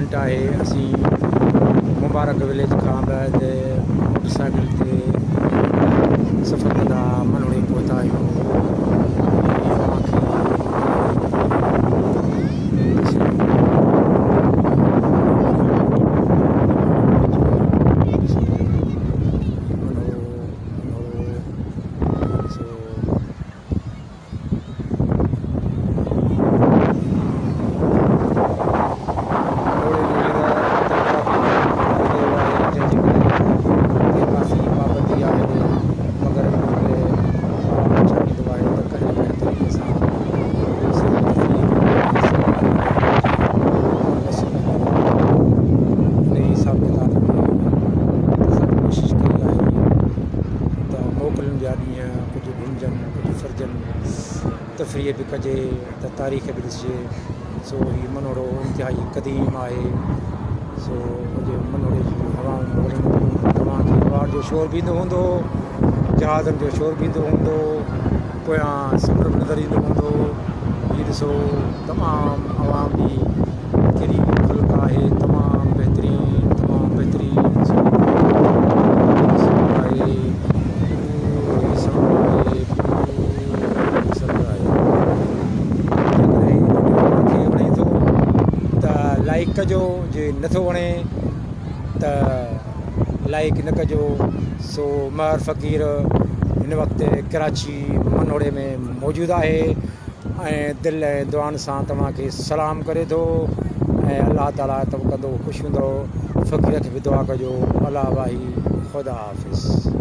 Event है। असी मुबारक village का मोटरसाइकिल से सफ़र कंदा मनोड़ी पहुता आहियूं। कुछ घुमजन कुछ फर्जन तफरीह भी कजे त तारीख़ भी ॾिसिजे। सो ही मनोड़ो इंतिहाई क़दीम आहे। सो मनोड़े जी हवाऊं तव्हांखे हवा जो शोर बि ईंदो हूंदो, जहाज़नि जो शोर बि ईंदो हूंदो, पोयां समुंड बि नज़र ईंदो हूंदो। हीअ ॾिसो तमामु आवाम बि कहिड़ी ख़ल्क़ आहे, तमामु बहितरीनु तमामु बहितरीनु लाइक कजो, जे नथो वणे त लाइक न कजो। सो महर फ़क़ीर हिन वक़्तु कराची मनोड़े में मौजूदु आहे ऐं दिलि ऐं दुआनि सां तव्हांखे सलाम करे थो ऐं अलाह ताला तव्हां कंदो ख़ुशि हूंदो। फ़क़ीर खे बि दुआ कजो। अला वाही ख़ुदा हाफ़िज़।